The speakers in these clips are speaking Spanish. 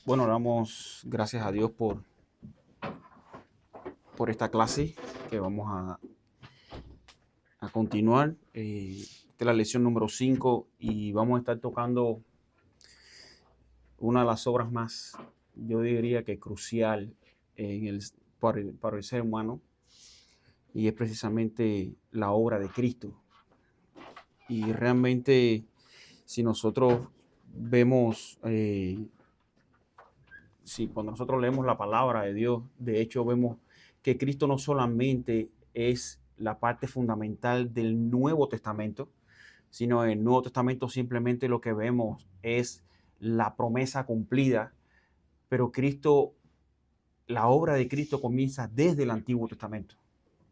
Bueno, damos gracias a Dios por esta clase que vamos a continuar. Esta es la lección número 5 y vamos a estar tocando una de las obras más, yo diría que crucial para el ser humano, y es precisamente la obra de Cristo. Y realmente, si nosotros vemos, si cuando nosotros leemos la palabra de Dios, de hecho vemos que Cristo no solamente es la parte fundamental del Nuevo Testamento, sino en el Nuevo Testamento simplemente lo que vemos es la promesa cumplida, pero Cristo, la obra de Cristo comienza desde el Antiguo Testamento.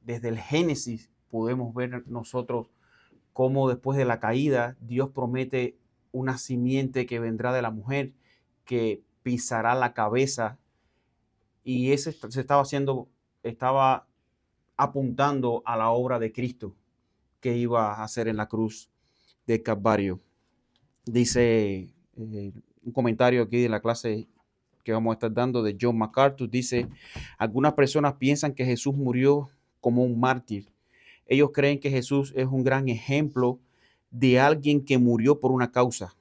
Desde el Génesis podemos ver nosotros cómo después de la caída Dios promete una simiente que vendrá de la mujer, que pisará la cabeza, y ese se estaba apuntando a la obra de Cristo que iba a hacer en la cruz de Calvario. Dice un comentario aquí de la clase que vamos a estar dando de John MacArthur, dice: algunas personas piensan que Jesús murió como un mártir. Ellos creen que Jesús es un gran ejemplo de alguien que murió por una causa.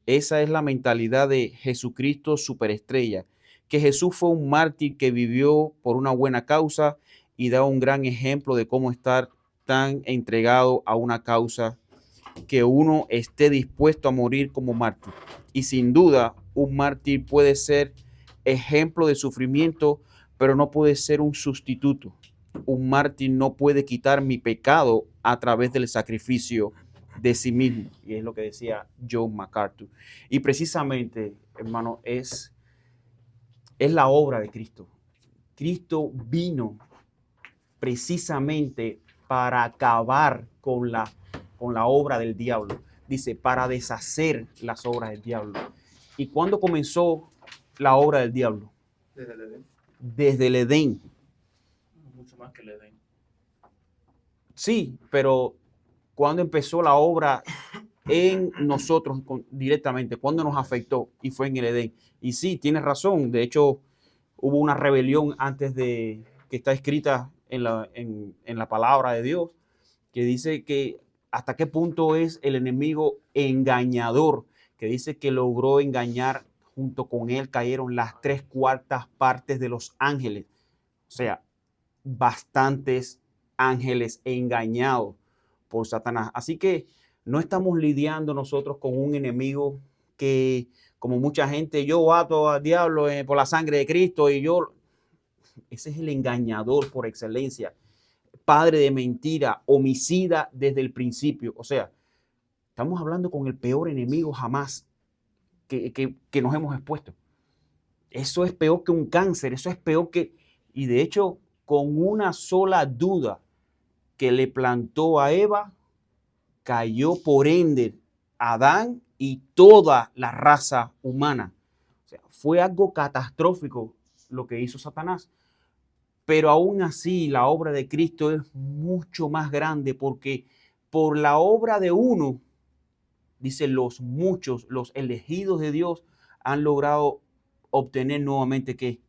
Esa es la mentalidad de Jesucristo superestrella, que Jesús fue un mártir que vivió por una buena causa y da un gran ejemplo de cómo estar tan entregado a una causa, que uno esté dispuesto a morir como mártir. Y sin duda, un mártir puede ser ejemplo de sufrimiento, pero no puede ser un sustituto. Un mártir no puede quitar mi pecado a través del sacrificio de sí mismo. Y es lo que decía John MacArthur. Y precisamente, hermano, es la obra de Cristo. Cristo vino precisamente para acabar con la obra del diablo. Dice, para deshacer las obras del diablo. ¿Y cuándo comenzó la obra del diablo? Desde el Edén. Desde el Edén. Mucho más que el Edén. Sí, pero ¿cuándo empezó la obra en nosotros directamente? ¿Cuándo nos afectó? Y fue en el Edén. Y sí, tienes razón. De hecho, hubo una rebelión antes de que está escrita en la palabra de Dios, que dice que hasta qué punto es el enemigo engañador, que dice que logró engañar, junto con él cayeron las 3/4 partes de los ángeles. O sea, bastantes ángeles engañados por Satanás. Así que no estamos lidiando nosotros con un enemigo que, como mucha gente, yo ato al diablo por la sangre de Cristo y yo... Ese es el engañador por excelencia, padre de mentira, homicida desde el principio. O sea, estamos hablando con el peor enemigo jamás que nos hemos expuesto. Eso es peor que un cáncer, eso es peor que... Y de hecho, con una sola duda que le plantó a Eva, cayó por ende Adán y toda la raza humana. O sea, fue algo catastrófico lo que hizo Satanás. Pero aún así la obra de Cristo es mucho más grande, porque por la obra de uno, dice, los muchos, los elegidos de Dios, han logrado obtener nuevamente ¿qué?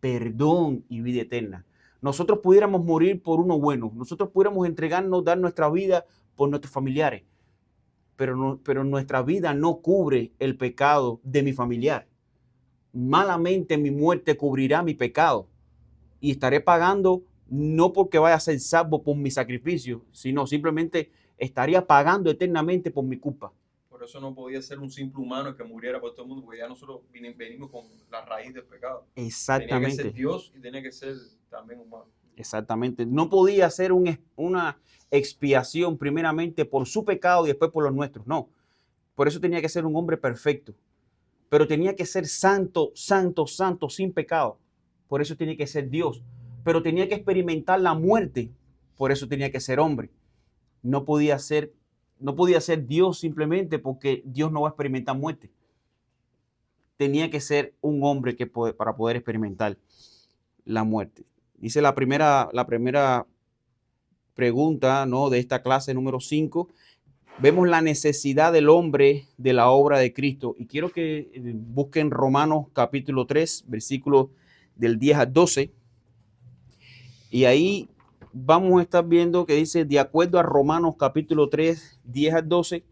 Perdón y vida eterna. Nosotros pudiéramos morir por uno bueno, nosotros pudiéramos entregarnos, dar nuestra vida por nuestros familiares, pero nuestra vida no cubre el pecado de mi familiar. Malamente mi muerte cubrirá mi pecado y estaré pagando, no porque vaya a ser salvo por mi sacrificio, sino simplemente estaría pagando eternamente por mi culpa. Por eso no podía ser un simple humano que muriera por todo el mundo, porque ya nosotros venimos con la raíz del pecado. Tenía que ser Exactamente. Dios y tenía que ser también humano. Exactamente. No podía ser una expiación primeramente por su pecado y después por los nuestros. No. Por eso tenía que ser un hombre perfecto. Pero tenía que ser santo, santo, santo, sin pecado. Por eso tenía que ser Dios. Pero tenía que experimentar la muerte. Por eso tenía que ser hombre. No podía ser, no podía ser Dios simplemente porque Dios no va a experimentar muerte. Tenía que ser un hombre para poder experimentar la muerte. Dice la primera pregunta, ¿no?, de esta clase número 5. vemos la necesidad del hombre de la obra de Cristo. Y quiero que busquen Romanos capítulo 3, versículos del 10 al 12. Y ahí vamos a estar viendo que dice, de acuerdo a Romanos capítulo 3, 10 al 12,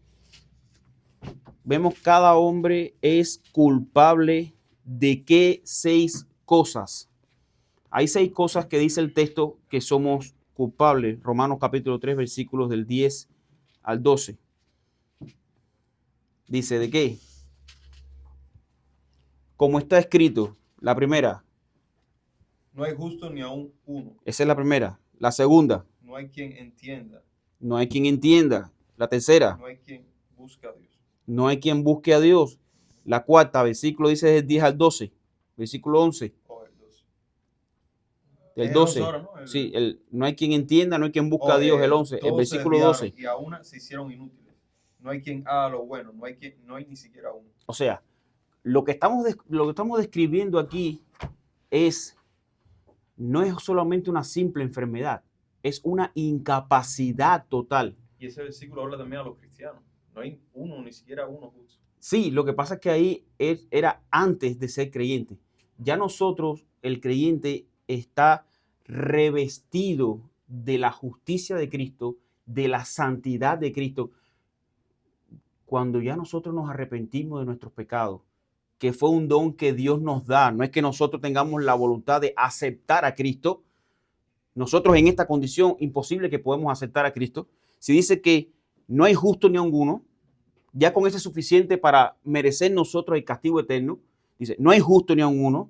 vemos cada hombre es culpable de qué 6 cosas. Hay 6 cosas que dice el texto que somos culpables. Romanos capítulo 3, versículos del 10 al 12. Dice, ¿de qué? Como está escrito, la primera. No hay justo ni aún uno. Esa es la primera. La segunda. No hay quien entienda. No hay quien entienda. La tercera. No hay quien busque a Dios. No hay quien busque a Dios. La cuarta, versículo dice del 10 al 12. Versículo 11. Oh, el 12. El 12. Ahora, ¿no? Sí, no hay quien entienda, no hay quien busque a Dios. El 11. El versículo 12. Y aún se hicieron inútiles. No hay quien haga lo bueno. No hay ni siquiera uno. O sea, lo que estamos describiendo aquí no es solamente una simple enfermedad, es una incapacidad total. Y ese versículo habla también a los cristianos. No hay uno, ni siquiera uno justo. Sí, lo que pasa es que ahí era antes de ser creyente. Ya nosotros, el creyente, está revestido de la justicia de Cristo, de la santidad de Cristo. Cuando ya nosotros nos arrepentimos de nuestros pecados, que fue un don que Dios nos da, no es que nosotros tengamos la voluntad de aceptar a Cristo. Nosotros en esta condición imposible que podemos aceptar a Cristo. Si dice que no hay justo ni alguno, ya con eso es suficiente para merecer nosotros el castigo eterno. Dice, no hay justo ni alguno,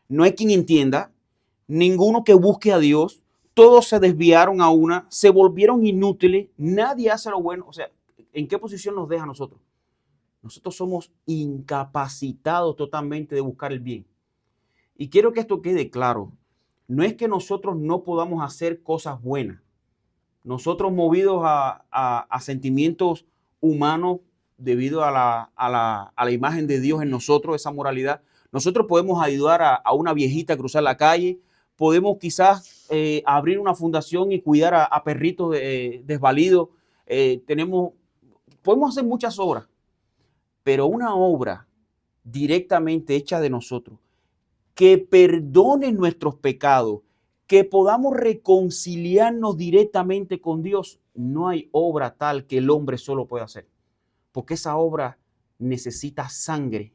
no hay quien entienda, ninguno que busque a Dios, todos se desviaron a una, se volvieron inútiles, nadie hace lo bueno. O sea, ¿en qué posición nos deja a nosotros? Nosotros somos incapacitados totalmente de buscar el bien. Y quiero que esto quede claro. No es que nosotros no podamos hacer cosas buenas. Nosotros movidos a sentimientos humanos debido a la imagen de Dios en nosotros, esa moralidad, nosotros podemos ayudar a una viejita a cruzar la calle, podemos quizás abrir una fundación y cuidar a perritos desvalidos, podemos hacer muchas obras, pero una obra directamente hecha de nosotros, que perdone nuestros pecados, que podamos reconciliarnos directamente con Dios, no hay obra tal que el hombre solo pueda hacer, porque esa obra necesita sangre.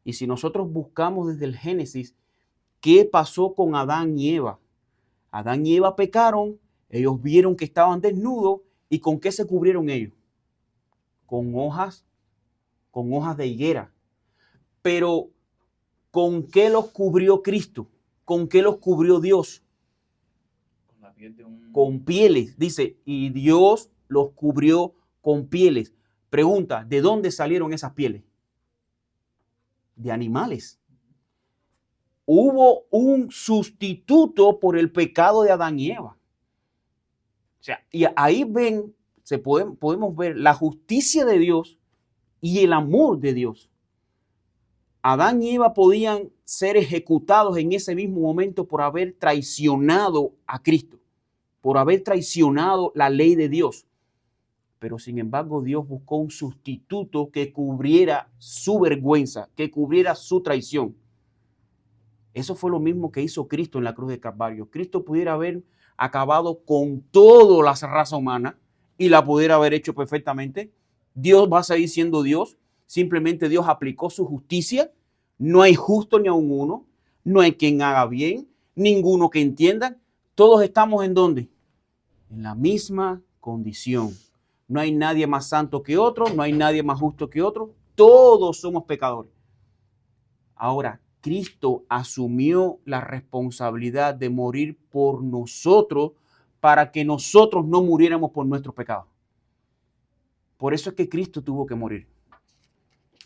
Y si nosotros buscamos desde el Génesis, ¿qué pasó con Adán y Eva? Adán y Eva pecaron, ellos vieron que estaban desnudos, ¿y con qué se cubrieron ellos? Con hojas de higuera. Pero ¿con qué los cubrió Cristo? ¿Con qué los cubrió Dios? Con la piel de con pieles. Dice, y Dios los cubrió con pieles. Pregunta, ¿de dónde salieron esas pieles? De animales. Hubo un sustituto por el pecado de Adán y Eva. O sea, y ahí podemos ver la justicia de Dios y el amor de Dios. Adán y Eva podían ser ejecutados en ese mismo momento por haber traicionado a Cristo, por haber traicionado la ley de Dios. Pero sin embargo, Dios buscó un sustituto que cubriera su vergüenza, que cubriera su traición. Eso fue lo mismo que hizo Cristo en la cruz de Calvario. Cristo pudiera haber acabado con toda la raza humana y la pudiera haber hecho perfectamente. Dios va a seguir siendo Dios. Simplemente Dios aplicó su justicia. No hay justo ni aun uno. No hay quien haga bien. Ninguno que entienda. Todos estamos ¿en dónde? En la misma condición. No hay nadie más santo que otro. No hay nadie más justo que otro. Todos somos pecadores. Ahora, Cristo asumió la responsabilidad de morir por nosotros para que nosotros no muriéramos por nuestros pecados. Por eso es que Cristo tuvo que morir.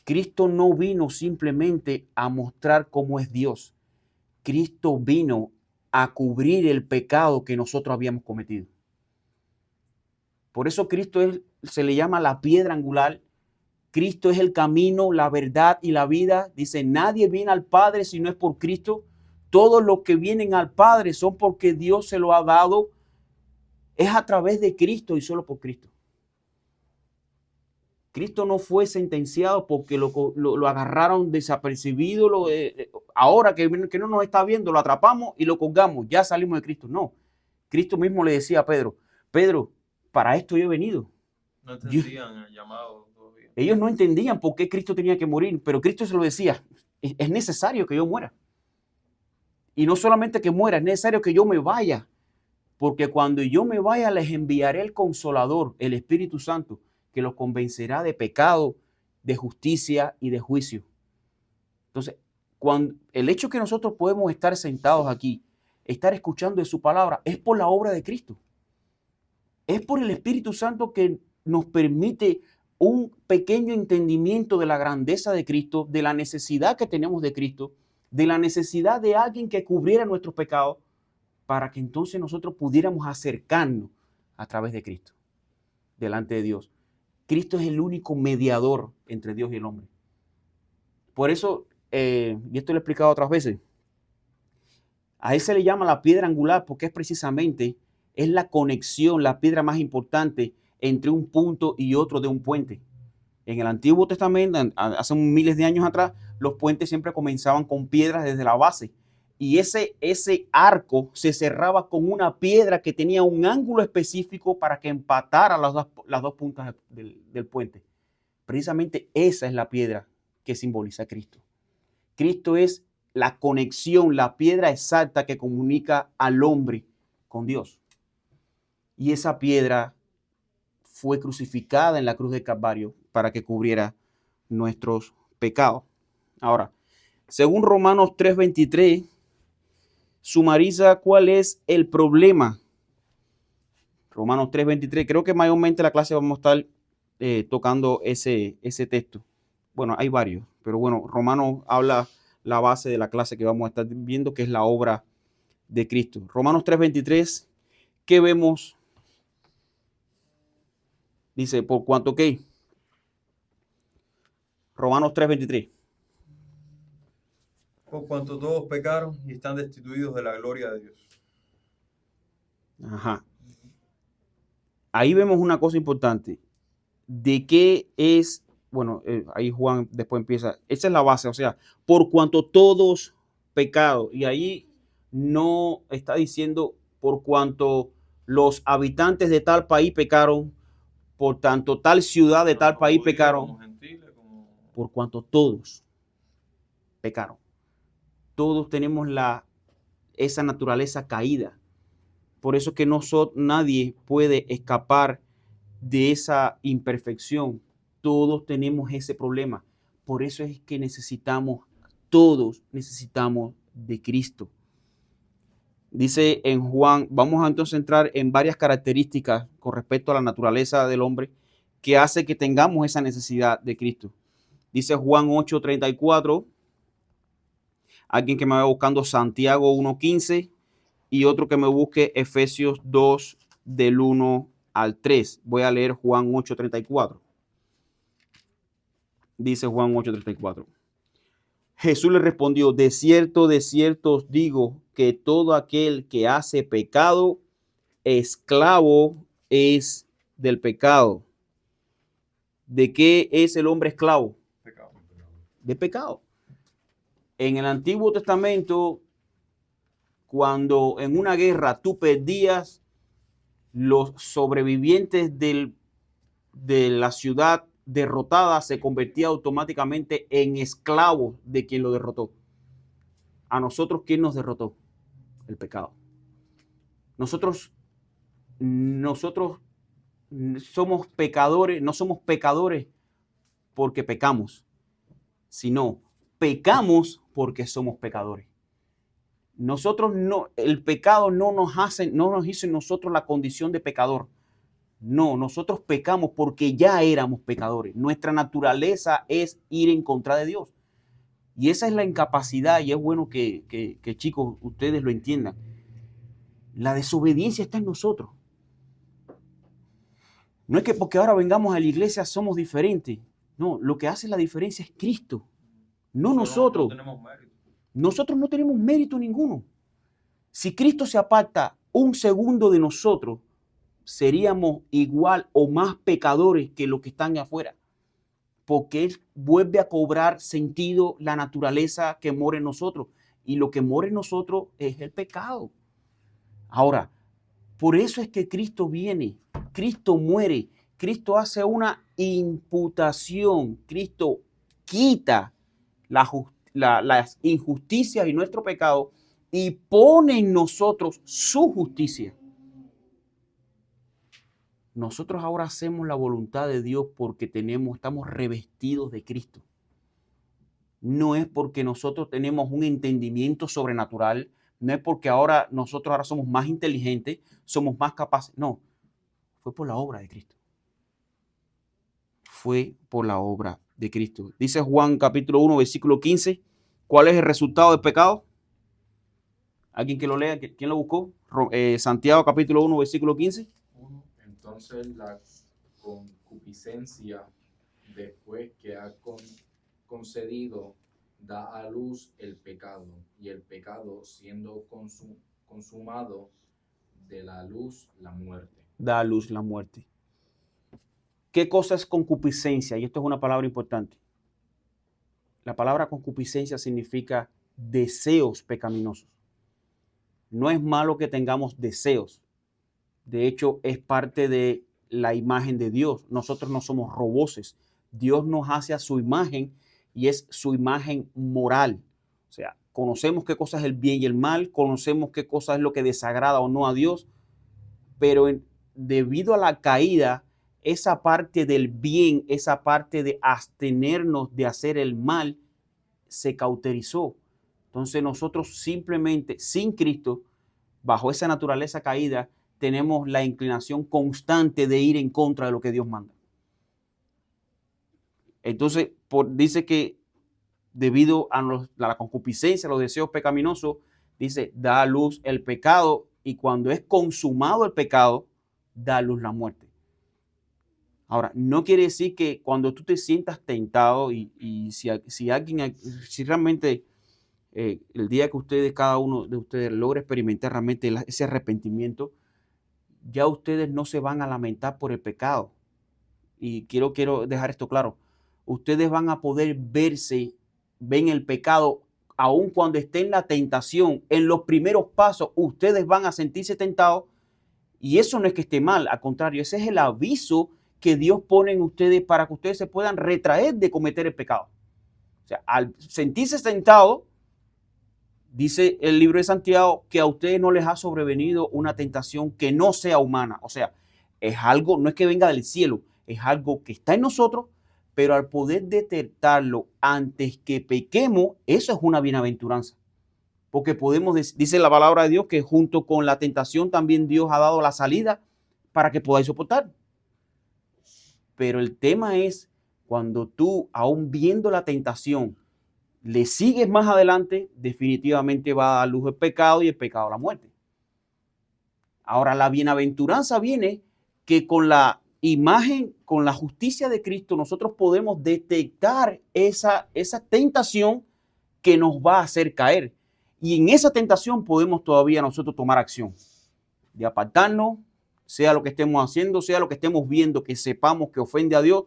Cristo no vino simplemente a mostrar cómo es Dios. Cristo vino a cubrir el pecado que nosotros habíamos cometido. Por eso Cristo se le llama la piedra angular. Cristo es el camino, la verdad y la vida. Dice, nadie viene al Padre si no es por Cristo. Todos los que vienen al Padre son porque Dios se lo ha dado. Es a través de Cristo y solo por Cristo. Cristo no fue sentenciado porque lo agarraron desapercibido, ahora que no nos está viendo, lo atrapamos y lo colgamos, ya salimos de Cristo. No, Cristo mismo le decía a Pedro, Pedro, para esto yo he venido. No entendían el llamado todavía. Ellos no entendían por qué Cristo tenía que morir, pero Cristo se lo decía, es necesario que yo muera. Y no solamente que muera, es necesario que yo me vaya, porque cuando yo me vaya les enviaré el Consolador, el Espíritu Santo, que los convencerá de pecado, de justicia y de juicio. Entonces, el hecho que nosotros podemos estar sentados aquí, estar escuchando de su palabra, es por la obra de Cristo. Es por el Espíritu Santo que nos permite un pequeño entendimiento de la grandeza de Cristo, de la necesidad que tenemos de Cristo, de la necesidad de alguien que cubriera nuestros pecados, para que entonces nosotros pudiéramos acercarnos a través de Cristo, delante de Dios. Cristo es el único mediador entre Dios y el hombre. Por eso, y esto lo he explicado otras veces, a él se le llama la piedra angular porque es la conexión, la piedra más importante entre un punto y otro de un puente. En el Antiguo Testamento, hace miles de años atrás, los puentes siempre comenzaban con piedras desde la base. Y ese arco se cerraba con una piedra que tenía un ángulo específico para que empatara las dos puntas del puente. Precisamente esa es la piedra que simboliza a Cristo. Cristo es la conexión, la piedra exacta que comunica al hombre con Dios. Y esa piedra fue crucificada en la cruz del Calvario para que cubriera nuestros pecados. Ahora, según Romanos 3:23, sumariza cuál es el problema. Romanos 3:23, creo que mayormente en la clase vamos a estar tocando ese texto. Bueno, hay varios, pero bueno, Romanos habla la base de la clase que vamos a estar viendo, que es la obra de Cristo. Romanos 3:23, ¿qué vemos? Dice, ¿por cuánto qué? Romanos 3:23. Por cuanto todos pecaron y están destituidos de la gloria de Dios. Ajá. Ahí vemos una cosa importante. ¿De qué es? Bueno, ahí Juan después empieza. Esa es la base, o sea, por cuanto todos pecados. Y ahí no está diciendo por cuanto los habitantes de tal país pecaron, por tanto tal ciudad de tal país pecaron, por cuanto todos pecaron. Todos tenemos esa naturaleza caída. Por eso que nadie puede escapar de esa imperfección. Todos tenemos ese problema. Por eso es que todos necesitamos de Cristo. Dice en Juan, vamos a entonces entrar en varias características con respecto a la naturaleza del hombre que hace que tengamos esa necesidad de Cristo. Dice Juan 8:34. Alguien que me vaya buscando Santiago 1:15 y otro que me busque Efesios 2 del 1 al 3. Voy a leer Juan 8:34. Dice Juan 8:34. Jesús le respondió, de cierto os digo que todo aquel que hace pecado, esclavo es del pecado. ¿De qué es el hombre esclavo? Pecado. De pecado. En el Antiguo Testamento, cuando en una guerra tú perdías, los sobrevivientes de la ciudad derrotada se convertía automáticamente en esclavos de quien lo derrotó. A nosotros, ¿quién nos derrotó? El pecado. Nosotros somos pecadores, no somos pecadores porque pecamos, sino pecamos porque somos pecadores. El pecado no nos hizo en nosotros la condición de pecador. No, nosotros pecamos porque ya éramos pecadores. Nuestra naturaleza es ir en contra de Dios. Y esa es la incapacidad, y es bueno que chicos, ustedes lo entiendan. La desobediencia está en nosotros. No es que porque ahora vengamos a la iglesia somos diferentes. No, lo que hace la diferencia es Cristo, no nosotros. No tenemos mérito. Nosotros no tenemos mérito ninguno. Si Cristo se aparta un segundo de nosotros, seríamos igual o más pecadores que los que están afuera. porque vuelve a cobrar sentido la naturaleza que mora en nosotros. Y lo que mora en nosotros es el pecado. Ahora, por eso es que Cristo viene, Cristo muere, Cristo hace una imputación, Cristo quita las injusticias y nuestro pecado y pone en nosotros su justicia. Nosotros ahora hacemos la voluntad de Dios porque estamos revestidos de Cristo. No es porque nosotros tenemos un entendimiento sobrenatural, no es porque nosotros ahora somos más inteligentes, somos más capaces. No, fue por la obra de Cristo. Fue por la obra de Cristo. Dice Juan capítulo 1, versículo 15. ¿Cuál es el resultado del pecado? ¿Alguien que lo lea? ¿Quién lo buscó? Santiago capítulo 1, versículo 15. Entonces la concupiscencia, después que ha concedido, da a luz el pecado, y el pecado, siendo consumado, de la luz la muerte. Da a luz la muerte. ¿Qué cosa es concupiscencia? Y esto es una palabra importante. La palabra concupiscencia significa deseos pecaminosos. No es malo que tengamos deseos. De hecho, es parte de la imagen de Dios. Nosotros no somos roboces. Dios nos hace a su imagen y es su imagen moral. O sea, conocemos qué cosa es el bien y el mal, conocemos qué cosa es lo que desagrada o no a Dios, pero debido a la caída, esa parte del bien, esa parte de abstenernos de hacer el mal, se cauterizó. Entonces nosotros simplemente, sin Cristo, bajo esa naturaleza caída, tenemos la inclinación constante de ir en contra de lo que Dios manda. Entonces, dice que debido a la concupiscencia, a los deseos pecaminosos, dice, da a luz el pecado, y cuando es consumado el pecado, da a luz la muerte. Ahora, no quiere decir que cuando tú te sientas tentado y si realmente el día que cada uno de ustedes logre experimentar realmente ese arrepentimiento, ya ustedes no se van a lamentar por el pecado. Y quiero dejar esto claro. Ustedes van a poder ven el pecado, aun cuando esté en la tentación, en los primeros pasos, ustedes van a sentirse tentados. Y eso no es que esté mal, al contrario, ese es el aviso que Dios pone en ustedes para que ustedes se puedan retraer de cometer el pecado. O sea, al sentirse tentados, dice el libro de Santiago que a ustedes no les ha sobrevenido una tentación que no sea humana. O sea, es algo, no es que venga del cielo, es algo que está en nosotros, pero al poder detectarlo antes que pequemos, eso es una bienaventuranza. Porque dice la palabra de Dios que junto con la tentación también Dios ha dado la salida para que podáis soportar. Pero el tema es cuando tú, aún viendo la tentación, le sigues más adelante, definitivamente va a dar luz el pecado y el pecado la muerte. Ahora, la bienaventuranza viene que con la imagen, con la justicia de Cristo, nosotros podemos detectar esa tentación que nos va a hacer caer. Y en esa tentación podemos todavía nosotros tomar acción de apartarnos, sea lo que estemos haciendo, sea lo que estemos viendo, que sepamos que ofende a Dios,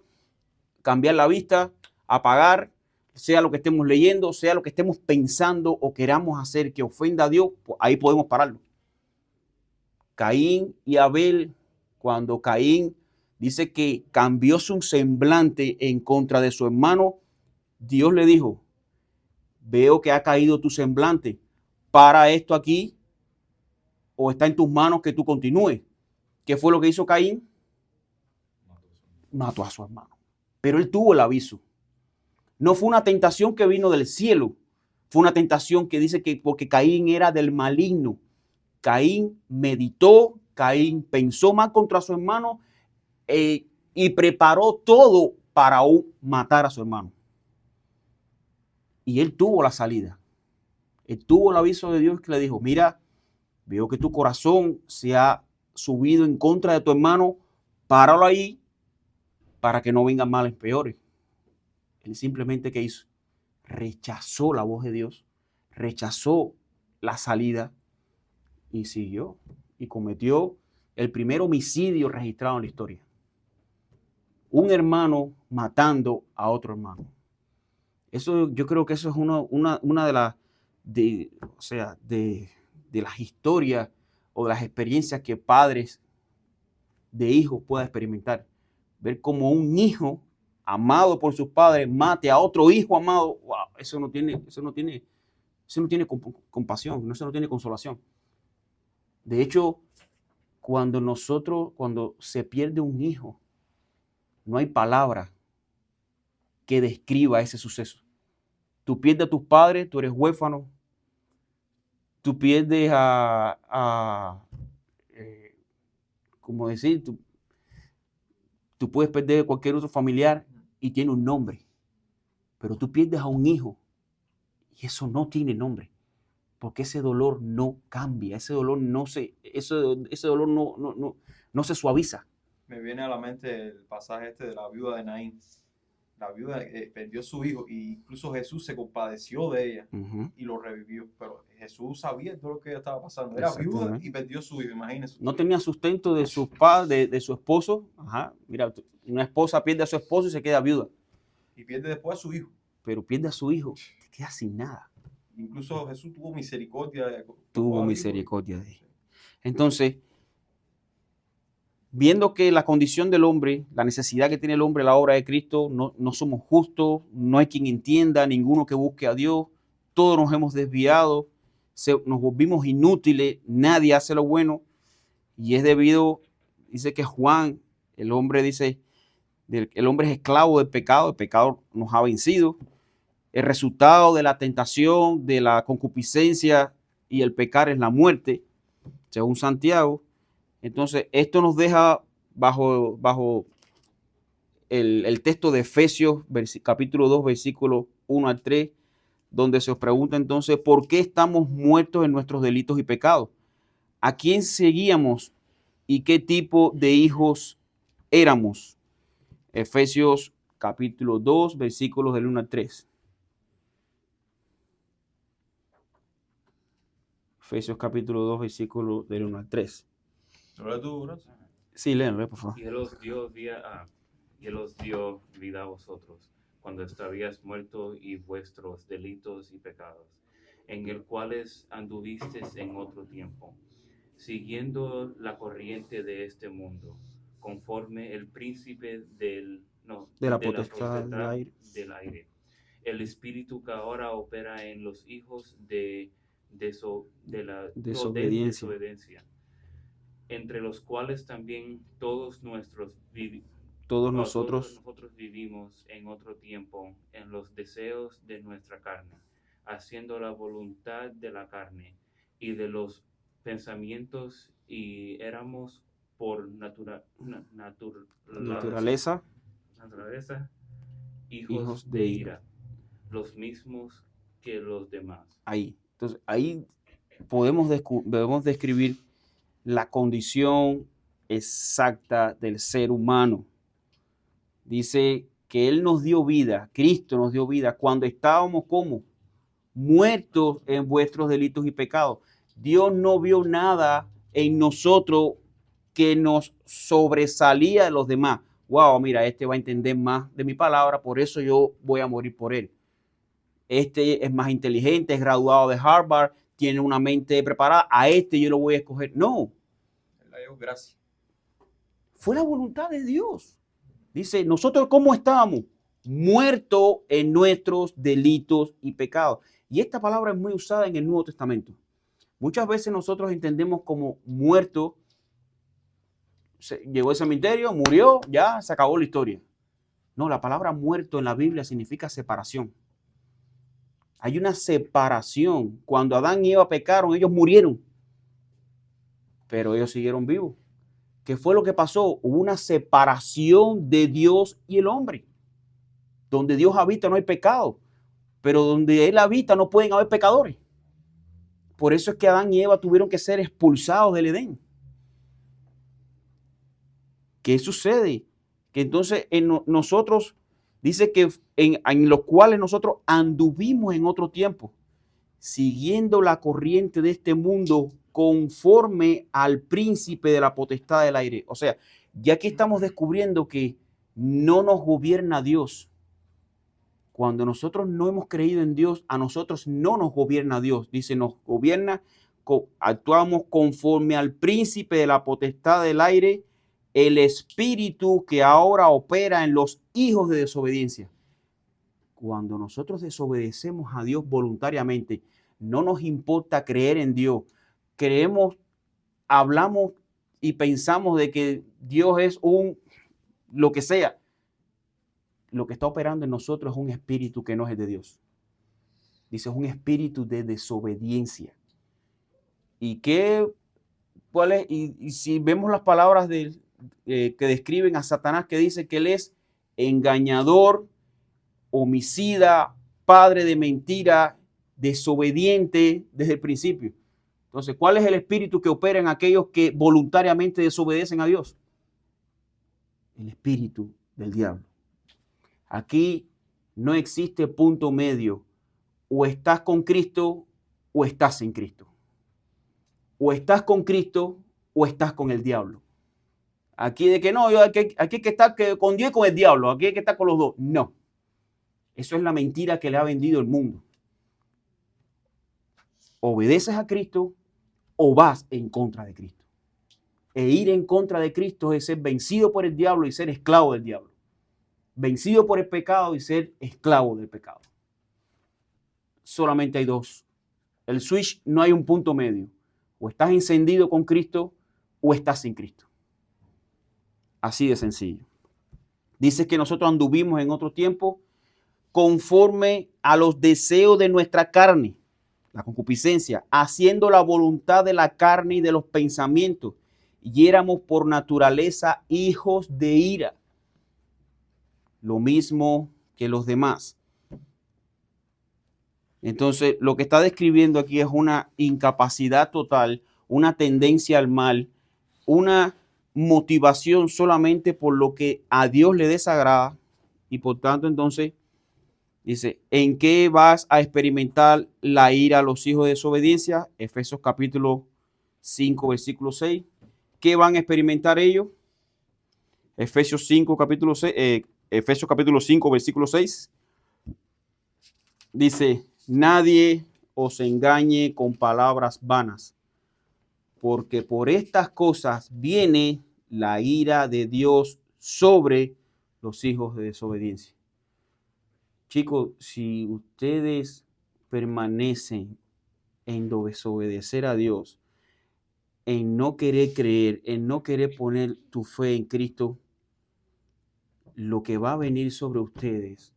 cambiar la vista, apagar, sea lo que estemos leyendo, sea lo que estemos pensando o queramos hacer que ofenda a Dios, pues ahí podemos pararlo. Caín y Abel, cuando Caín dice que cambió su semblante en contra de su hermano, Dios le dijo, veo que ha caído tu semblante, para esto aquí o está en tus manos que tú continúes. ¿Qué fue lo que hizo Caín? Mató a su hermano. Pero él tuvo el aviso. No fue una tentación que vino del cielo. Fue una tentación que dice que porque Caín era del maligno. Caín meditó, Caín pensó mal contra su hermano y preparó todo para matar a su hermano. Y él tuvo la salida. Él tuvo el aviso de Dios que le dijo, mira, veo que tu corazón se ha subido en contra de tu hermano, páralo ahí para que no vengan males peores. Él simplemente, ¿qué hizo? Rechazó la voz de Dios, rechazó la salida y siguió y cometió el primer homicidio registrado en la historia. un hermano matando a otro hermano. Eso, yo creo que eso es una de las, de las historias o de las experiencias que padres de hijos puedan experimentar. Ver cómo un hijo amado por sus padres mate a otro hijo amado. Wow, eso no tiene compasión, eso no tiene consolación. De hecho, cuando se pierde un hijo, no hay palabra que describa ese suceso. Tú pierdes a tus padres, tú eres huérfano, tú pierdes como decir, tú puedes perder a cualquier otro familiar y tiene un nombre, pero tú pierdes a un hijo y eso no tiene nombre, porque ese dolor no cambia, ese dolor no se suaviza. Me viene a la mente el pasaje de la viuda de Naín. La viuda perdió a su hijo e incluso Jesús se compadeció de ella y lo revivió. Pero Jesús sabía todo lo que ella estaba pasando. Era viuda y perdió a su hijo, imagínense. No tenía sustento de sus padres, de su esposo. Mira, una esposa pierde a su esposo y se queda viuda. Y pierde después a su hijo. Pero pierde a su hijo, se queda sin nada. Incluso Jesús tuvo misericordia. Tuvo misericordia de él. Entonces, viendo que la condición del hombre, la necesidad que tiene el hombre a la obra de Cristo, no somos justos, no hay quien entienda, ninguno que busque a Dios, todos nos hemos desviado, nos volvimos inútiles, nadie hace lo bueno, y es debido, dice que Juan, el hombre dice, el hombre es esclavo del pecado, el pecado nos ha vencido, el resultado de la tentación, de la concupiscencia y el pecar es la muerte, según Santiago. Entonces, esto nos deja bajo el texto de Efesios, capítulo 2, versículos 1 al 3, donde se os pregunta entonces, ¿por qué estamos muertos en nuestros delitos y pecados? ¿A quién seguíamos y qué tipo de hijos éramos? Efesios capítulo 2, versículos del 1 al 3. Efesios capítulo 2, versículos del 1 al 3. Sí, léelo, por favor. Y él os dio vida a vosotros, cuando estabais muertos y vuestros delitos y pecados, en el cuales anduvisteis en otro tiempo, siguiendo la corriente de este mundo, conforme el príncipe de la potestad del aire, el espíritu que ahora opera en los hijos de la desobediencia, entre los cuales también todos nosotros vivimos en otro tiempo en los deseos de nuestra carne, haciendo la voluntad de la carne y de los pensamientos, y éramos por naturaleza hijos de ira, los mismos que los demás. Entonces, ahí debemos describir la condición exacta del ser humano. Dice que Él nos dio vida, Cristo nos dio vida cuando estábamos como muertos en vuestros delitos y pecados. Dios no vio nada en nosotros que nos sobresalía de los demás. Wow, mira, este va a entender más de mi palabra, por eso yo voy a morir por él. Este es más inteligente, es graduado de Harvard, tiene una mente preparada, a este yo lo voy a escoger. No. Gracias. Fue la voluntad de Dios. Dice, nosotros ¿cómo estábamos? Muertos en nuestros delitos y pecados. Y esta palabra es muy usada en el Nuevo Testamento. Muchas veces nosotros entendemos como muerto, llegó al cementerio, murió, ya se acabó la historia. No, la palabra muerto en la Biblia significa separación. Hay una separación. Cuando Adán y Eva pecaron, ellos murieron, pero ellos siguieron vivos. ¿Qué fue lo que pasó? Hubo una separación de Dios y el hombre. Donde Dios habita no hay pecado, pero donde Él habita no pueden haber pecadores. Por eso es que Adán y Eva tuvieron que ser expulsados del Edén. ¿Qué sucede? Que entonces nosotros, dice que en los cuales nosotros anduvimos en otro tiempo, siguiendo la corriente de este mundo conforme al príncipe de la potestad del aire. O sea, ya que estamos descubriendo que no nos gobierna Dios. Cuando nosotros no hemos creído en Dios, a nosotros no nos gobierna Dios. Dice, nos gobierna, actuamos conforme al príncipe de la potestad del aire, el espíritu que ahora opera en los hijos de desobediencia. Cuando nosotros desobedecemos a Dios voluntariamente, no nos importa creer en Dios. Hablamos y pensamos de que Dios es lo que sea. Lo que está operando en nosotros es un espíritu que no es de Dios. Dice, es un espíritu de desobediencia. ¿Cuál es? Y si vemos las palabras que describen a Satanás, que dice que él es engañador, homicida, padre de mentira, desobediente desde el principio. Entonces, ¿cuál es el espíritu que opera en aquellos que voluntariamente desobedecen a Dios? El espíritu del diablo. Aquí no existe punto medio. O estás con Cristo o estás en Cristo. O estás con Cristo o estás con el diablo. Aquí de que no, aquí hay que estar con Dios y con el diablo. Aquí hay que estar con los dos. No. Eso es la mentira que le ha vendido el mundo. Obedeces a Cristo o vas en contra de Cristo. E ir en contra de Cristo es ser vencido por el diablo y ser esclavo del diablo. Vencido por el pecado y ser esclavo del pecado. Solamente hay dos. El switch, no hay un punto medio. O estás encendido con Cristo o estás sin Cristo. Así de sencillo. Dice que nosotros anduvimos en otro tiempo conforme a los deseos de nuestra carne, la concupiscencia, haciendo la voluntad de la carne y de los pensamientos, y éramos por naturaleza hijos de ira, lo mismo que los demás. Entonces, lo que está describiendo aquí es una incapacidad total, una tendencia al mal, una motivación solamente por lo que a Dios le desagrada, y por tanto, entonces, dice, ¿en qué vas a experimentar la ira a los hijos de desobediencia? Efesios capítulo 5, versículo 6. ¿Qué van a experimentar ellos? Efesios capítulo 5, versículo 6. Dice, nadie os engañe con palabras vanas, porque por estas cosas viene la ira de Dios sobre los hijos de desobediencia. Chicos, si ustedes permanecen en desobedecer a Dios, en no querer creer, en no querer poner tu fe en Cristo, lo que va a venir sobre ustedes,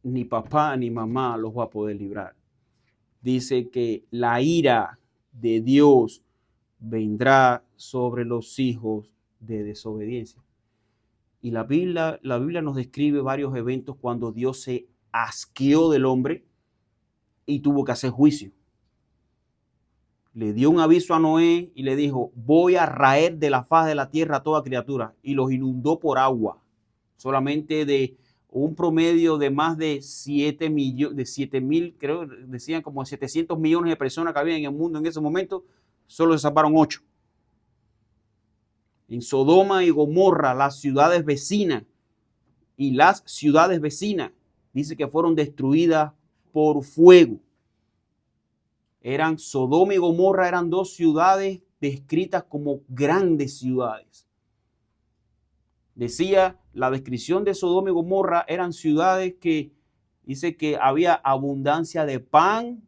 ni papá ni mamá los va a poder librar. Dice que la ira de Dios vendrá sobre los hijos de desobediencia. Y la Biblia nos describe varios eventos cuando Dios se asqueó del hombre y tuvo que hacer juicio. Le dio un aviso a Noé y le dijo, voy a raer de la faz de la tierra a toda criatura, y los inundó por agua. Solamente de un promedio de más de 7.000, creo, decían como 700 millones de personas que había en el mundo en ese momento, solo se salvaron 8. En Sodoma y Gomorra, las ciudades vecinas, dice que fueron destruidas por fuego. Sodoma y Gomorra eran dos ciudades descritas como grandes ciudades. Decía, la descripción de Sodoma y Gomorra eran ciudades que dice que había abundancia de pan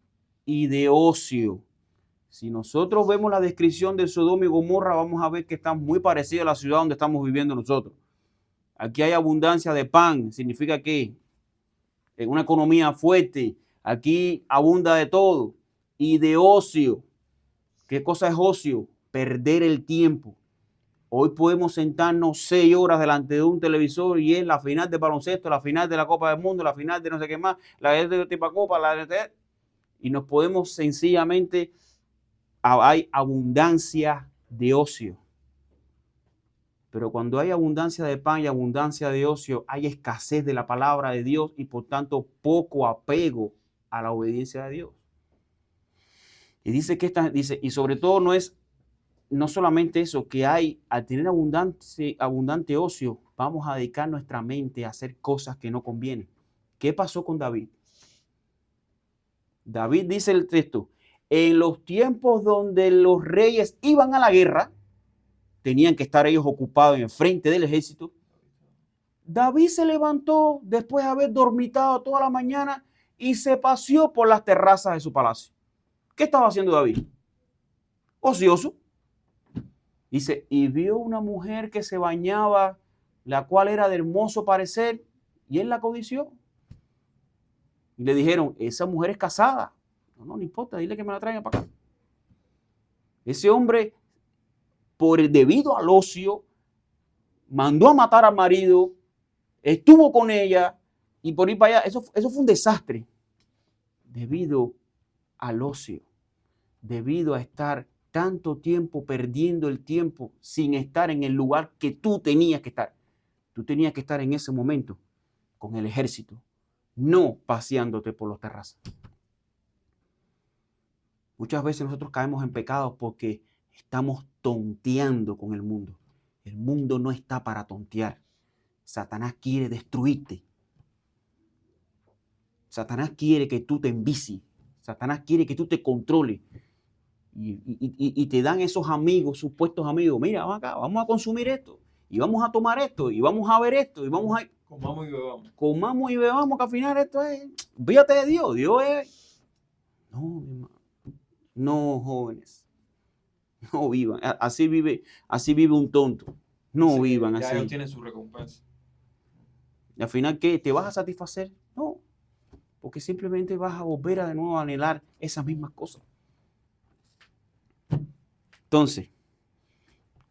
y de ocio. Si nosotros vemos la descripción de Sodoma y Gomorra, vamos a ver que está muy parecida a la ciudad donde estamos viviendo nosotros. Aquí hay abundancia de pan, significa que en una economía fuerte, aquí abunda de todo. Y de ocio. ¿Qué cosa es ocio? Perder el tiempo. Hoy podemos sentarnos 6 horas delante de un televisor y es la final de baloncesto, la final de la Copa del Mundo, la final de no sé qué más, la de tipo Copa, y nos podemos sencillamente, hay abundancia de ocio. Pero cuando hay abundancia de pan y abundancia de ocio, hay escasez de la palabra de Dios y por tanto poco apego a la obediencia de Dios. Y dice que y sobre todo no es no solamente eso, que al tener abundante ocio, vamos a dedicar nuestra mente a hacer cosas que no convienen. ¿Qué pasó con David? David dice el texto, en los tiempos donde los reyes iban a la guerra, tenían que estar ellos ocupados en frente del ejército. David se levantó después de haber dormitado toda la mañana y se paseó por las terrazas de su palacio. ¿Qué estaba haciendo David? Ocioso. Dice, y vio una mujer que se bañaba, la cual era de hermoso parecer, y él la codició. Y le dijeron, esa mujer es casada. No importa, dile que me la traigan para acá. Ese hombre, debido al ocio, mandó a matar al marido, estuvo con ella, y por ir para allá, eso fue un desastre. Debido al ocio, debido a estar tanto tiempo perdiendo el tiempo sin estar en el lugar que tú tenías que estar. Tú tenías que estar en ese momento con el ejército, no paseándote por los terrazas. Muchas veces nosotros caemos en pecados porque estamos tonteando con el mundo. El mundo no está para tontear. Satanás quiere destruirte. Satanás quiere que tú te envicies. Satanás quiere que tú te controles. Y te dan esos amigos, supuestos amigos. Mira, vamos acá, vamos a consumir esto. Y vamos a tomar esto. Y vamos a ver esto. Y vamos a... Comamos y bebamos. Comamos y bebamos, que al final esto es... Fíjate de Dios. Dios es... No, mi hermano. No, jóvenes. No vivan. Así vive un tonto. No Sí, vivan ya así. ellos tienen su recompensa. Y al final, ¿qué? ¿Te vas a satisfacer? No. Porque simplemente vas a volver a de nuevo a anhelar esas mismas cosas. Entonces,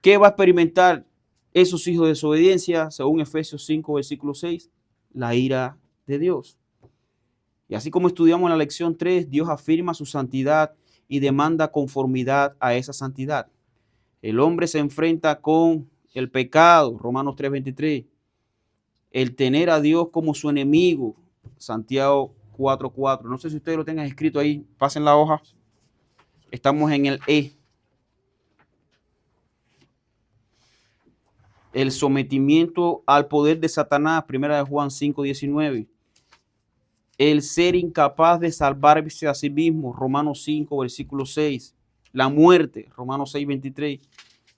¿qué va a experimentar esos hijos de desobediencia? Según Efesios 5, versículo 6, la ira de Dios. Y así como estudiamos en la lección 3, Dios afirma su santidad y demanda conformidad a esa santidad. El hombre se enfrenta con el pecado, Romanos 3:23. El tener a Dios como su enemigo, Santiago 4:4. No sé si ustedes lo tengan escrito ahí, pasen la hoja. Estamos en el E. El sometimiento al poder de Satanás, 1 Juan 5:19. El ser incapaz de salvarse a sí mismo, Romanos 5, versículo 6. La muerte, Romanos 6:23.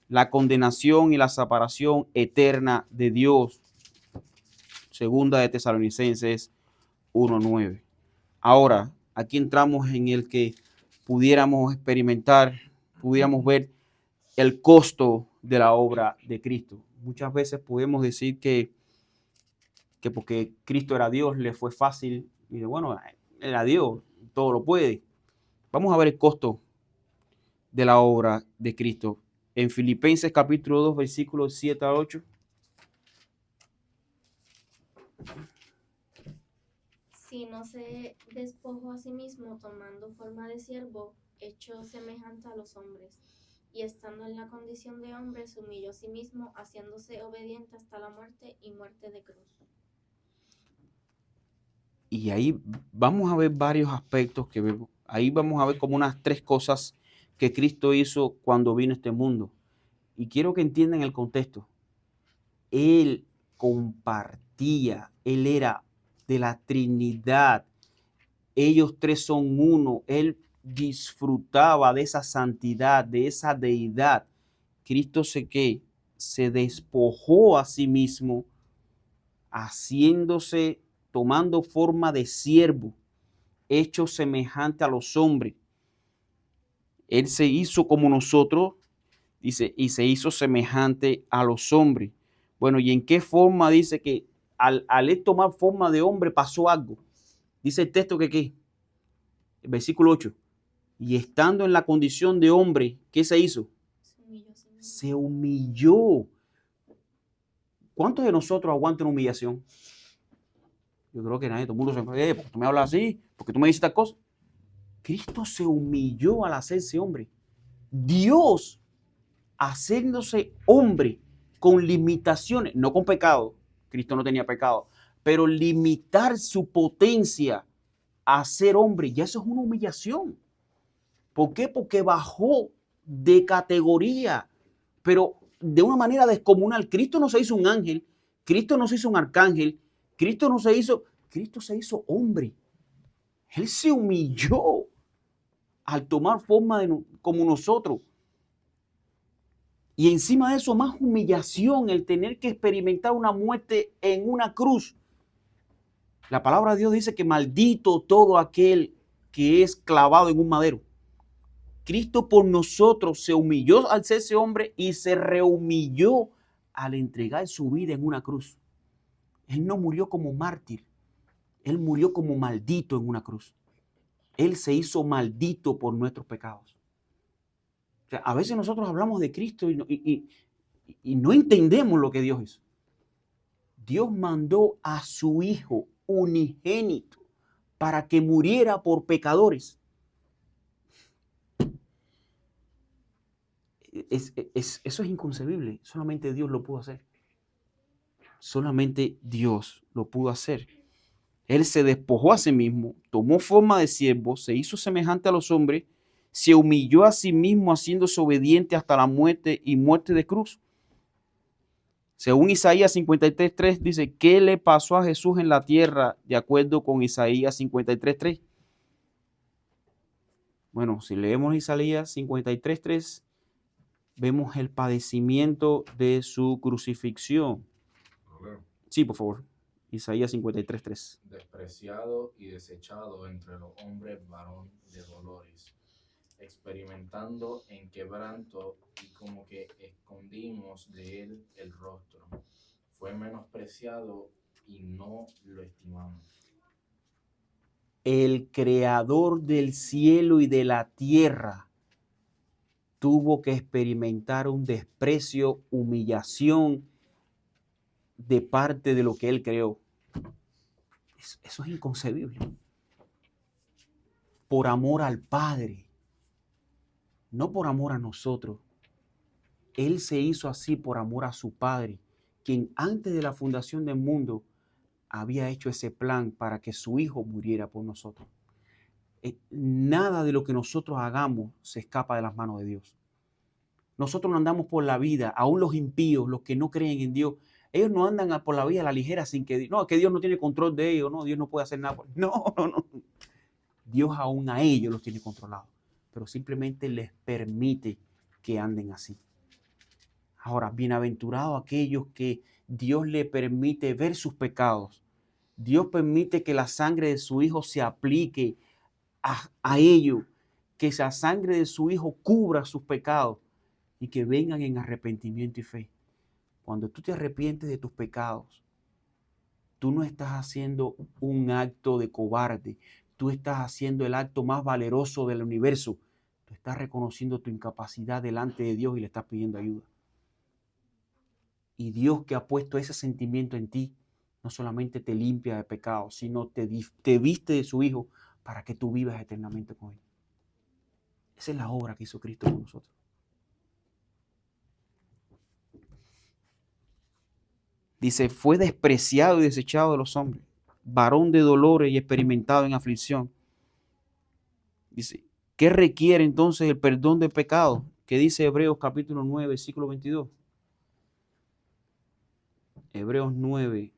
La condenación y la separación eterna de Dios, segunda de Tesalonicenses 1:9. Ahora, aquí entramos en el que pudiéramos experimentar, pudiéramos ver el costo de la obra de Cristo. Muchas veces podemos decir que porque Cristo era Dios, le fue fácil, y de bueno, era Dios, todo lo puede. Vamos a ver el costo de la obra de Cristo. En Filipenses capítulo 2, versículos 7 a 8. Si no se despojó a sí mismo tomando forma de siervo, hecho semejante a los hombres, y estando en la condición de hombre, se humilló a sí mismo, haciéndose obediente hasta la muerte y muerte de cruz. Y ahí vamos a ver varios aspectos que vemos. Ahí vamos a ver como unas 3 cosas que Cristo hizo cuando vino a este mundo. Y quiero que entiendan el contexto. Él compartía, él era de la Trinidad. Ellos 3 son uno. Él disfrutaba de esa santidad, de esa deidad. Cristo se despojó a sí mismo, tomando forma de siervo, hecho semejante a los hombres. Él se hizo como nosotros, dice, y se hizo semejante a los hombres. Bueno, ¿y en qué forma? Dice que al él tomar forma de hombre pasó algo. Dice el texto que ¿qué? El versículo 8. Y estando en la condición de hombre, ¿qué se hizo? Se humilló. ¿Cuántos de nosotros aguantan humillación? Yo creo que nadie, todo el mundo se enfada. ¿Por qué tú me hablas así? ¿Por qué tú me dices tal cosa? Cristo se humilló al hacerse hombre. Dios haciéndose hombre con limitaciones, no con pecado. Cristo no tenía pecado, pero limitar su potencia a ser hombre, ya eso es una humillación. ¿Por qué? Porque bajó de categoría, pero de una manera descomunal. Cristo no se hizo un ángel, Cristo no se hizo un arcángel, Cristo se hizo hombre. Él se humilló al tomar forma como nosotros. Y encima de eso, más humillación, el tener que experimentar una muerte en una cruz. La palabra de Dios dice que maldito todo aquel que es clavado en un madero. Cristo por nosotros se humilló al ser ese hombre y se rehumilló al entregar su vida en una cruz. Él no murió como mártir, él murió como maldito en una cruz. Él se hizo maldito por nuestros pecados. O sea, a veces nosotros hablamos de Cristo y no entendemos lo que Dios hizo. Dios mandó a su Hijo unigénito para que muriera por pecadores. Eso es inconcebible. Solamente Dios lo pudo hacer. Solamente Dios lo pudo hacer. Él se despojó a sí mismo, tomó forma de siervo, se hizo semejante a los hombres, se humilló a sí mismo haciéndose obediente hasta la muerte y muerte de cruz. Según Isaías 53:3 dice, ¿qué le pasó a Jesús en la tierra de acuerdo con Isaías 53:3? Bueno, si leemos Isaías 53:3, vemos el padecimiento de su crucifixión. Sí, por favor. Isaías 53:3. Despreciado y desechado entre los hombres, varón de dolores, experimentando en quebranto y como que escondimos de él el rostro. Fue menospreciado y no lo estimamos. El creador del cielo y de la tierra tuvo que experimentar un desprecio, humillación de parte de lo que él creó. Eso es inconcebible. Por amor al Padre, no por amor a nosotros. Él se hizo así por amor a su Padre, quien antes de la fundación del mundo había hecho ese plan para que su Hijo muriera por nosotros. Nada de lo que nosotros hagamos se escapa de las manos de Dios. Nosotros no andamos por la vida, aún los impíos, los que no creen en Dios, ellos no andan por la vida a la ligera sin que Dios no tiene control de ellos, no, Dios no puede hacer nada. No. Dios aún a ellos los tiene controlados, pero simplemente les permite que anden así. Ahora, bienaventurados aquellos que Dios le permite ver sus pecados. Dios permite que la sangre de su Hijo se aplique a ellos, que esa sangre de su Hijo cubra sus pecados y que vengan en arrepentimiento y fe. Cuando tú te arrepientes de tus pecados, tú no estás haciendo un acto de cobarde, tú estás haciendo el acto más valeroso del universo. Tú estás reconociendo tu incapacidad delante de Dios y le estás pidiendo ayuda. Y Dios, que ha puesto ese sentimiento en ti, no solamente te limpia de pecado, sino te viste de su Hijo para que tú vivas eternamente con Él. Esa es la obra que hizo Cristo con nosotros. Dice, fue despreciado y desechado de los hombres, varón de dolores y experimentado en aflicción. Dice, ¿qué requiere entonces el perdón de pecado? ¿Qué dice Hebreos capítulo 9, versículo 22? Hebreos 9,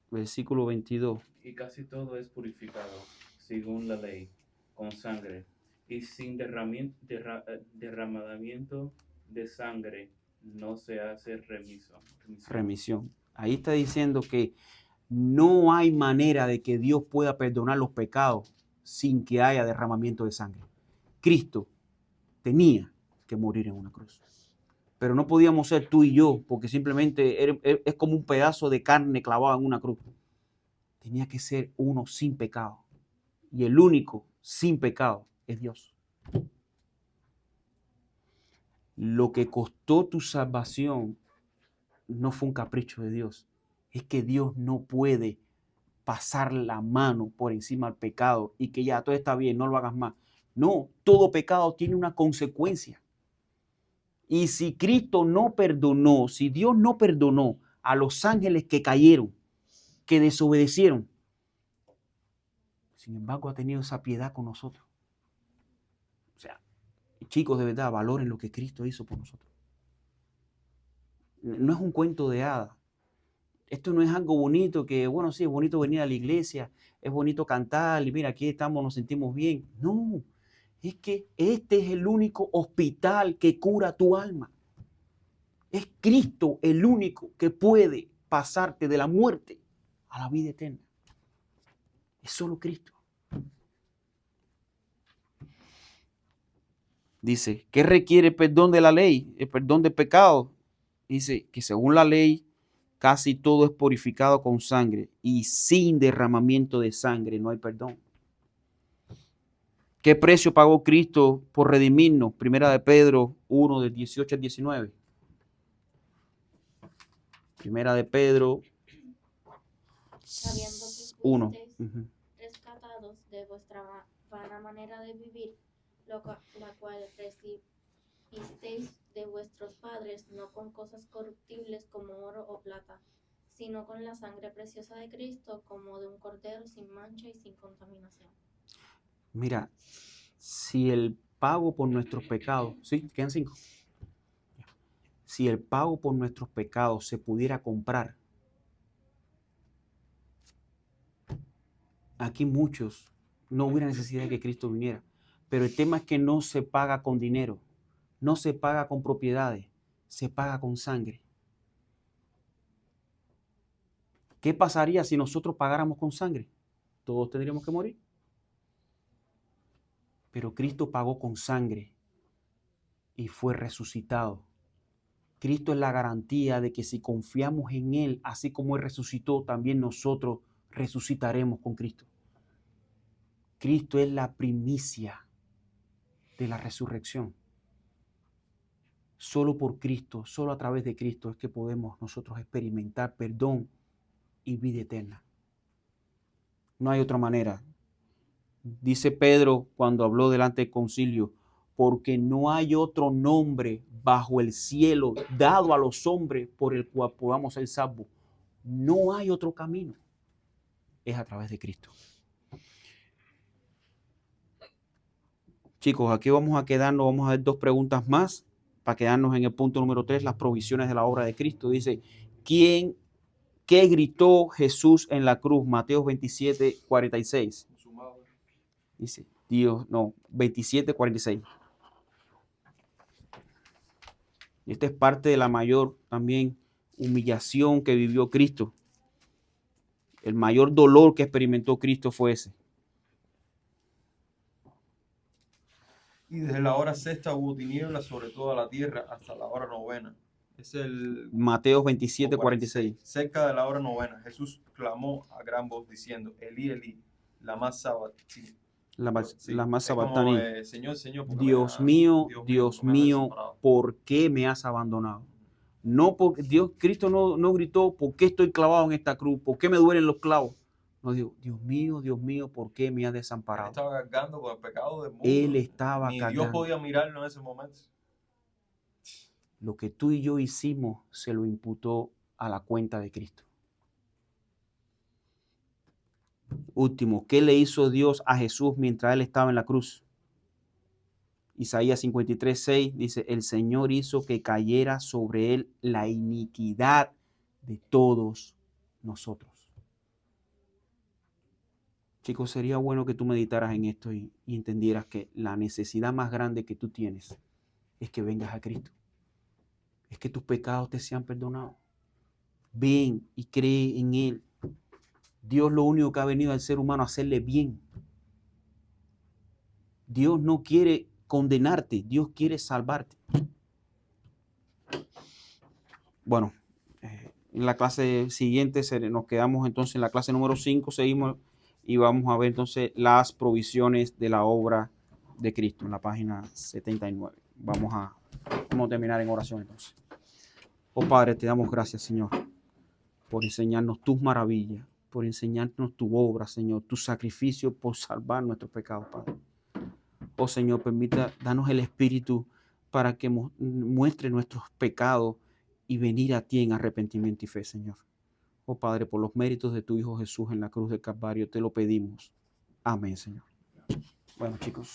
versículo 22. Y casi todo es purificado, según la ley, con sangre, y sin derramamiento de sangre no se hace remisión. Ahí está diciendo que no hay manera de que Dios pueda perdonar los pecados sin que haya derramamiento de sangre. Cristo tenía que morir en una cruz. Pero no podíamos ser tú y yo, porque simplemente es como un pedazo de carne clavado en una cruz. Tenía que ser uno sin pecado. Y el único sin pecado es Dios. Lo que costó tu salvación no fue un capricho de Dios. Es que Dios no puede pasar la mano por encima del pecado y que ya todo está bien, no lo hagas más. No, todo pecado tiene una consecuencia. Y si Cristo no perdonó, si Dios no perdonó a los ángeles que cayeron, que desobedecieron, sin embargo ha tenido esa piedad con nosotros. O sea, Chicos, de verdad, valoren lo que Cristo hizo por nosotros. No es un cuento de hadas. Esto no es algo bonito que, bueno, sí, es bonito venir a la iglesia, es bonito cantar y mira, aquí estamos, nos sentimos bien. No, es que este es el único hospital que cura tu alma. Es Cristo el único que puede pasarte de la muerte a la vida eterna. Es solo Cristo. Dice, ¿qué requiere el perdón de la ley? El perdón de pecado. Dice que según la ley, casi todo es purificado con sangre y sin derramamiento de sangre no hay perdón. ¿Qué precio pagó Cristo por redimirnos? Primera de Pedro 1, del 18 al 19. Primera de Pedro Sabiendo que 1. fuisteis rescatados de vuestra vana manera de vivir, la cual recibisteis de vuestros padres, no con cosas corruptibles como oro o plata, sino con la sangre preciosa de Cristo, como de un cordero sin mancha y sin contaminación. Mira, si el pago por nuestros pecados, ¿sí? Quedan 5. Si el pago por nuestros pecados se pudiera comprar, aquí muchos no hubiera necesidad de que Cristo viniera. Pero el tema es que no se paga con dinero, no se paga con propiedades, se paga con sangre. ¿Qué pasaría si nosotros pagáramos con sangre? Todos tendríamos que morir. Pero Cristo pagó con sangre y fue resucitado. Cristo es la garantía de que si confiamos en Él, así como Él resucitó, también nosotros resucitaremos con Cristo. Cristo es la primicia de la resurrección. Solo por Cristo, solo a través de Cristo es que podemos nosotros experimentar perdón y vida eterna. No hay otra manera. Dice Pedro cuando habló delante del concilio, porque no hay otro nombre bajo el cielo dado a los hombres por el cual podamos ser salvos. No hay otro camino. Es a través de Cristo. Chicos, aquí vamos a quedarnos, vamos a ver 2 preguntas más para quedarnos en el punto número 3, las provisiones de la obra de Cristo. Dice, ¿qué gritó Jesús en la cruz? Mateo 27, 46. Dice, 27, 46. Esta es parte de la mayor también humillación que vivió Cristo. El mayor dolor que experimentó Cristo fue ese. Y desde la hora 6ª hubo tinieblas sobre toda la tierra hasta la hora 9ª. Es el Mateo 27, 46. Cerca de la hora 9ª, Jesús clamó a gran voz diciendo, Elí, Elí, lama sabachthani. Lama sabachthani. Señor, Señor, Dios mío, ¿por qué me has abandonado? No porque Cristo no gritó, ¿por qué estoy clavado en esta cruz? ¿Por qué me duelen los clavos? No dijo, Dios mío, ¿por qué me has desamparado? Él estaba cargando con el pecado del mundo. Él estaba Ni cargando. Dios podía mirarlo en ese momento. Lo que tú y yo hicimos se lo imputó a la cuenta de Cristo. Último, ¿qué le hizo Dios a Jesús mientras Él estaba en la cruz? Isaías 53, 6 dice, el Señor hizo que cayera sobre Él la iniquidad de todos nosotros. Chicos, sería bueno que tú meditaras en esto y entendieras que la necesidad más grande que tú tienes es que vengas a Cristo. Es que tus pecados te sean perdonados. Ven y cree en Él. Dios lo único que ha venido al ser humano a hacerle bien. Dios no quiere condenarte, Dios quiere salvarte. Bueno, en la clase siguiente nos quedamos entonces en la clase número 5, seguimos y vamos a ver entonces las provisiones de la obra de Cristo en la página 79. Vamos a terminar en oración entonces. Oh Padre, te damos gracias, Señor, por enseñarnos tus maravillas, por enseñarnos tu obra, Señor, tu sacrificio por salvar nuestros pecados, Padre. Oh Señor, danos el Espíritu para que muestre nuestros pecados y venir a ti en arrepentimiento y fe, Señor. Oh Padre, por los méritos de tu Hijo Jesús en la cruz del Calvario, te lo pedimos. Amén, Señor. Bueno, chicos.